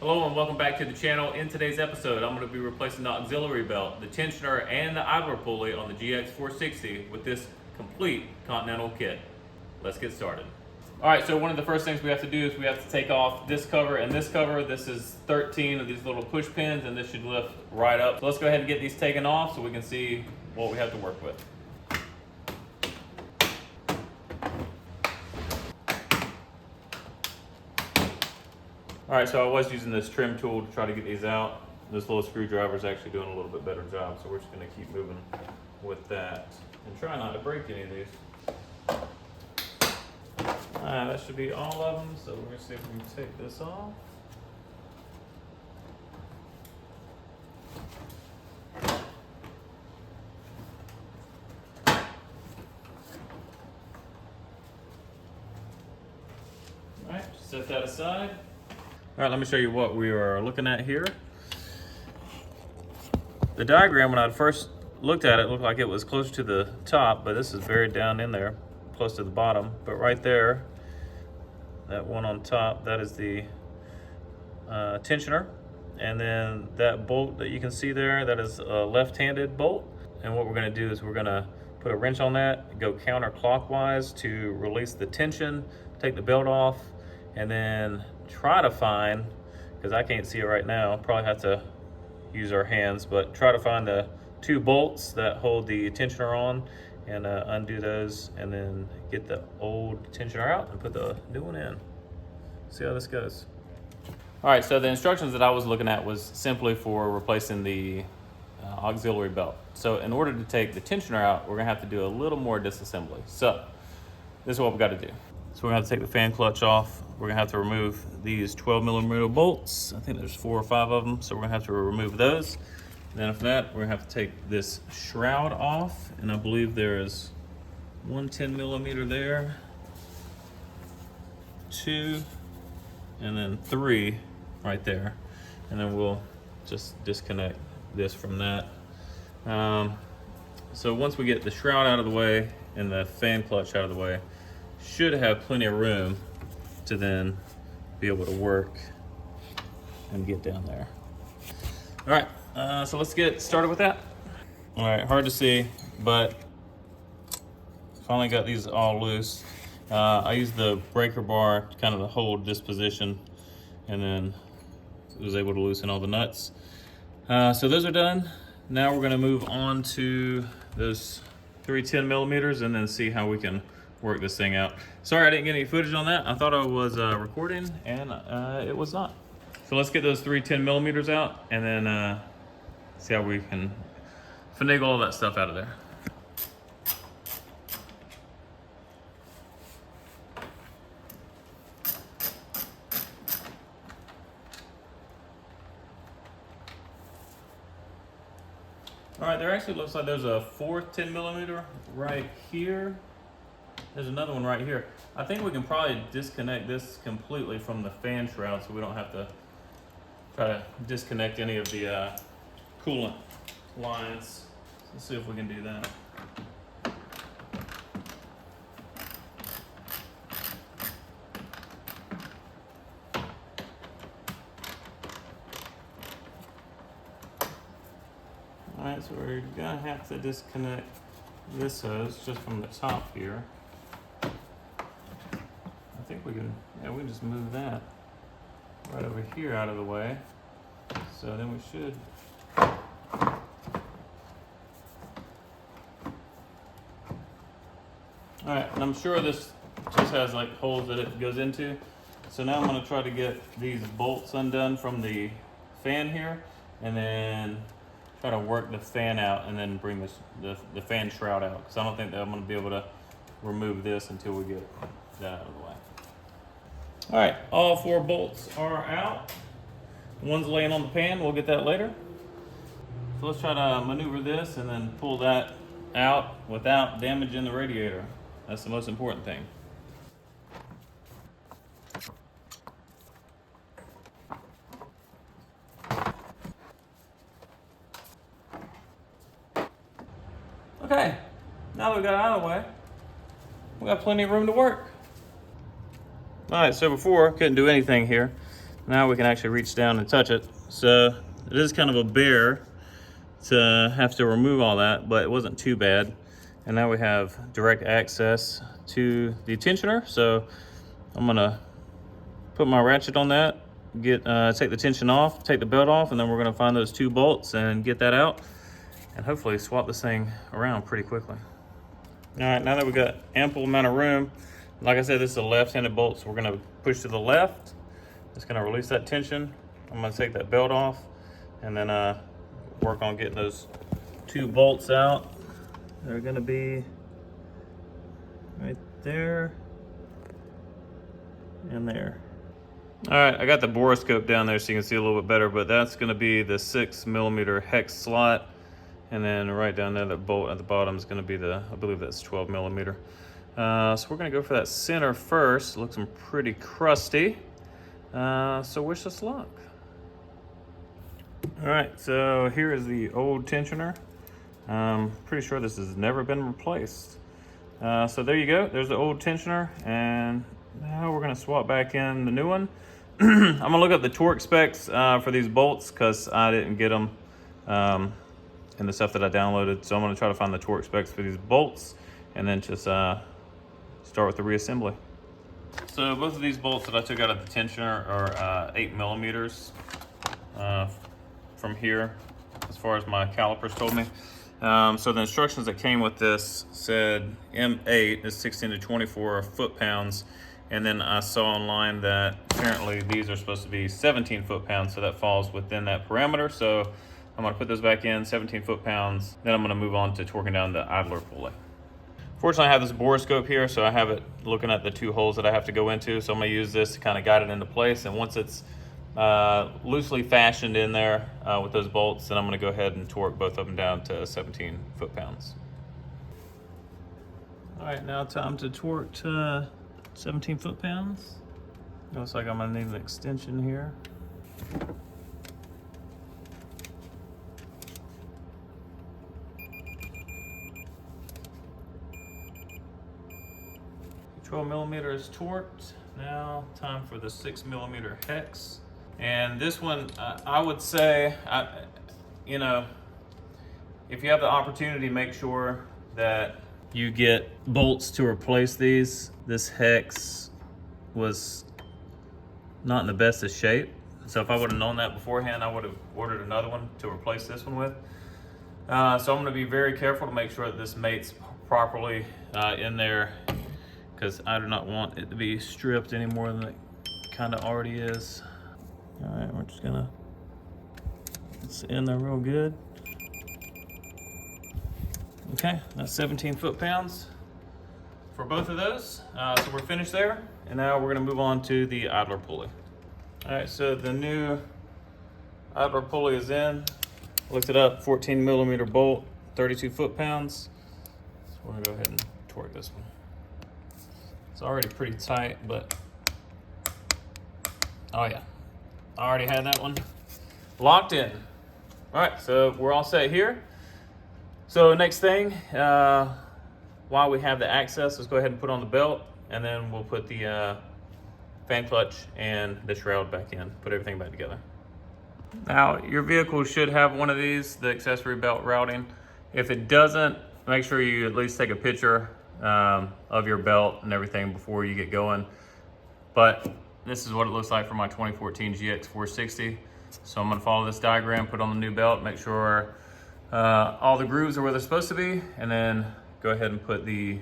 Hello and welcome back to the channel. In today's episode, I'm going to be replacing the auxiliary belt, the tensioner, and the idler pulley on the GX460 with this complete Continental kit. Let's get started. Alright, so one of the first things we have to do is we have to take off this cover and this cover. This is 13 of these little push pins and this should lift right up. So let's go ahead and get these taken off so we can see what we have to work with. Alright, so I was using this trim tool to try to get these out. This little screwdriver is actually doing a little bit better job, so we're just going to keep moving with that. And try not to break any of these. Alright, that should be all of them, so we're going to see if we can take this off. Alright, set that aside. Alright, let me show you what we are looking at here. The diagram, when I first looked at it, looked like it was closer to the top, but this is buried down in there, close to the bottom. But right there, that one on top, that is the tensioner. And then that bolt that you can see there, that is a left-handed bolt. And what we're going to do is we're going to put a wrench on that, go counterclockwise to release the tension, take the belt off, and then try to find, because I can't see it right now, probably have to use our hands, but try to find the two bolts that hold the tensioner on and undo those, and then get the old tensioner out and put the new one in. See how this goes. All right, so the instructions that I was looking at was simply for replacing the auxiliary belt. So in order to take the tensioner out, we're gonna have to do a little more disassembly. So this is what we got to do. So we're gonna have to take the fan clutch off. We're gonna have to remove these 12mm bolts. I think there's 4 or 5 of them. So we're gonna have to remove those. And then after that, we're gonna have to take this shroud off. And I believe there is 1 10mm there, 2, and then 3 right there. And then we'll just disconnect this from that. So once we get the shroud out of the way and the fan clutch out of the way, should have plenty of room to then be able to work and get down there. All right, so let's get started with that. All right, hard to see, but finally got these all loose. I used the breaker bar to kind of hold this position, and then was able to loosen all the nuts. So those are done. Now we're gonna move on to those 3 10mm and then see how we can work this thing out. Sorry I didn't get any footage on that. I thought I was recording and it was not. So let's get those 3 10mm out and then see how we can finagle all that stuff out of there. All right, there actually looks like there's a 4th 10mm right here. There's another one right here. I think we can probably disconnect this completely from the fan shroud so we don't have to try to disconnect any of the coolant lines. Let's see if we can do that. All right, so we're gonna have to disconnect this hose just from the top here. I think we can, yeah, we can just move that right over here out of the way. So then we should. All right, and I'm sure this just has like holes that it goes into. So now I'm gonna try to get these bolts undone from the fan here and then try to work the fan out and then bring the fan shroud out. Because I don't think that I'm gonna be able to remove this until we get that out of the way. All right, all 4 bolts are out. One's laying on the pan, we'll get that later. So let's try to maneuver this and then pull that out without damaging the radiator. That's the most important thing. Okay, now that we got it out of the way, we got plenty of room to work. All right, so before, couldn't do anything here. Now we can actually reach down and touch it. So it is kind of a bear to have to remove all that, but it wasn't too bad. And now we have direct access to the tensioner. So I'm gonna put my ratchet on that, take the tension off, take the belt off, and then we're gonna find those 2 bolts and get that out, and hopefully swap this thing around pretty quickly. All right, now that we've got ample amount of room, like I said, this is a left-handed bolt, so we're gonna push to the left. It's gonna release that tension. I'm gonna take that belt off, and then work on getting those 2 bolts out. They're gonna be right there and there. All right, I got the borescope down there so you can see a little bit better, but that's gonna be the 6mm hex slot. And then right down there, that bolt at the bottom is gonna be I believe that's 12mm. So we're gonna go for that center first. It looks pretty crusty. So wish us luck. All right, so here is the old tensioner. Pretty sure this has never been replaced. So there you go, there's the old tensioner, and now we're gonna swap back in the new one. I'm gonna look up the torque specs for these bolts because I didn't get them in the stuff that I downloaded. So I'm gonna try to find the torque specs for these bolts and then just start with the reassembly. So both of these bolts that I took out of the tensioner are 8mm from here, as far as my calipers told me. So the instructions that came with this said M8 is 16 to 24 foot-pounds, and then I saw online that apparently these are supposed to be 17 foot-pounds, so that falls within that parameter. So I'm gonna put those back in, 17 foot-pounds, then I'm gonna move on to torquing down the idler pulley. Fortunately, I have this borescope here, so I have it looking at the 2 holes that I have to go into, so I'm gonna use this to kind of guide it into place, and once it's loosely fashioned in there with those bolts, then I'm gonna go ahead and torque both of them down to 17 foot-pounds. All right, now time to torque to 17 foot-pounds. Looks like I'm gonna need an extension here. $12mm torqued. Now time for the 6mm hex. And this one, I would say, you know, if you have the opportunity, make sure that you get bolts to replace these. This hex was not in the best of shape. So if I would have known that beforehand, I would have ordered another one to replace this one with. So I'm gonna be very careful to make sure that this mates properly in there, because I do not want it to be stripped any more than it kind of already is. All right, we're just gonna, it's in there real good. Okay, that's 17 foot-pounds for both of those. So we're finished there, and now we're gonna move on to the idler pulley. All right, so the new idler pulley is in. Looked it up, 14mm bolt, 32 foot-pounds. So we're gonna go ahead and torque this one. It's already pretty tight, but oh yeah, I already had that one locked in. All right, so we're all set here. So next thing, while we have the access, let's go ahead and put on the belt, and then we'll put the fan clutch and the shroud back in, put everything back together. Now, your vehicle should have one of these, the accessory belt routing. If it doesn't, make sure you at least take a picture of your belt and everything before you get going. But this is what it looks like for my 2014 GX460. So I'm gonna follow this diagram, put on the new belt, make sure all the grooves are where they're supposed to be, and then go ahead and put the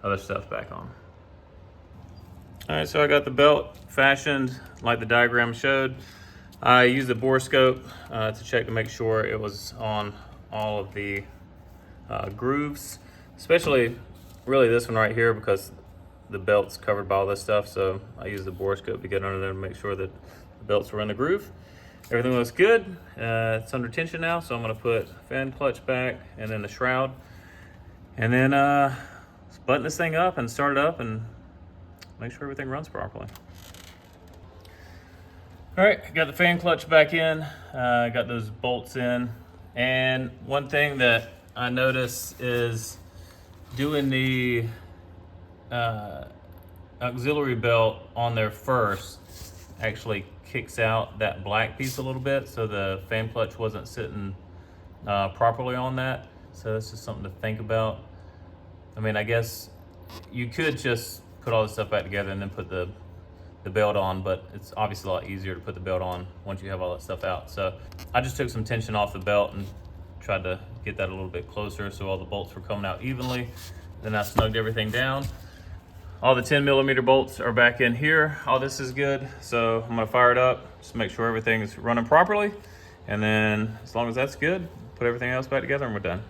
other stuff back on. All right, so I got the belt fashioned like the diagram showed. I used the borescope to check to make sure it was on all of the grooves, especially really this one right here, because the belt's covered by all this stuff. So I used the borescope to get under there to make sure that the belts were in the groove. Everything looks good. It's under tension now, so I'm gonna put fan clutch back and then the shroud. And then let's button this thing up and start it up and make sure everything runs properly. All right, got the fan clutch back in, got those bolts in. And one thing that I noticed is doing the auxiliary belt on there first actually kicks out that black piece a little bit, so the fan clutch wasn't sitting properly on that. So this is something to think about. I mean, I guess you could just put all this stuff back together and then put the belt on, but it's obviously a lot easier to put the belt on once you have all that stuff out. So I just took some tension off the belt and tried to get that a little bit closer so all the bolts were coming out evenly. Then I snugged everything down. All the 10mm bolts are back in here. All this is good. So I'm gonna fire it up, just make sure everything is running properly. And then as long as that's good, put everything else back together and we're done.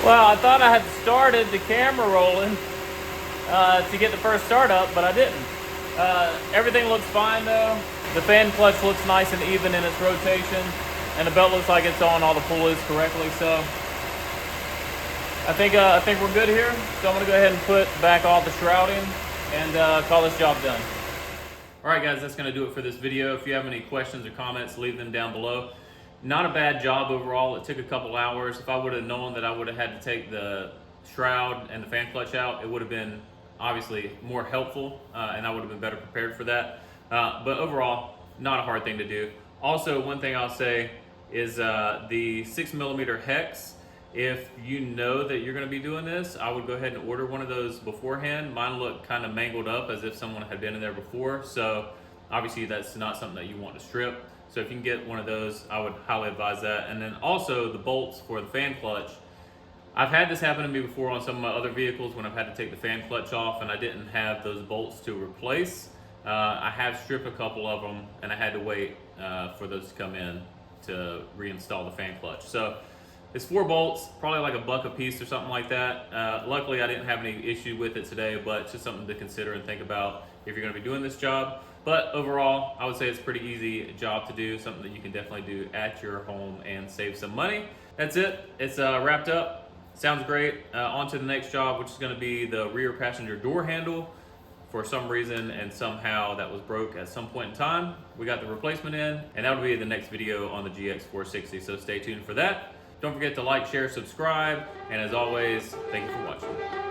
Well, I thought I had started the camera rolling to get the first start up, but I didn't. Everything looks fine though. The fan clutch looks nice and even in its rotation, and the belt looks like it's on all the pulleys correctly. So I think we're good here. So I'm gonna go ahead and put back all the shrouding and call this job done. All right, guys, that's gonna do it for this video. If you have any questions or comments, leave them down below. Not a bad job overall. It took a couple hours. If I would have known that I would have had to take the shroud and the fan clutch out, it would have been obviously more helpful, and I would have been better prepared for that. But overall, not a hard thing to do. Also, one thing I'll say is the 6mm hex. If you know that you're going to be doing this, I would go ahead and order one of those beforehand. Mine looked kind of mangled up as if someone had been in there before, so obviously that's not something that you want to strip. So if you can get one of those, I would highly advise that. And then also the bolts for the fan clutch. I've had this happen to me before on some of my other vehicles when I've had to take the fan clutch off and I didn't have those bolts to replace. I have stripped a couple of them and I had to wait for those to come in to reinstall the fan clutch. So it's 4 bolts, probably like $1 a piece or something like that. Luckily I didn't have any issue with it today, but it's just something to consider and think about if you're gonna be doing this job. But overall, I would say it's a pretty easy job to do, something that you can definitely do at your home and save some money. That's it, it's wrapped up. Sounds great. On to the next job, which is going to be the rear passenger door handle. For some reason and somehow that was broke at some point in time. We got the replacement in, and that'll be the next video on the GX460, so stay tuned for that. Don't forget to like, share, subscribe, and as always, thank you for watching.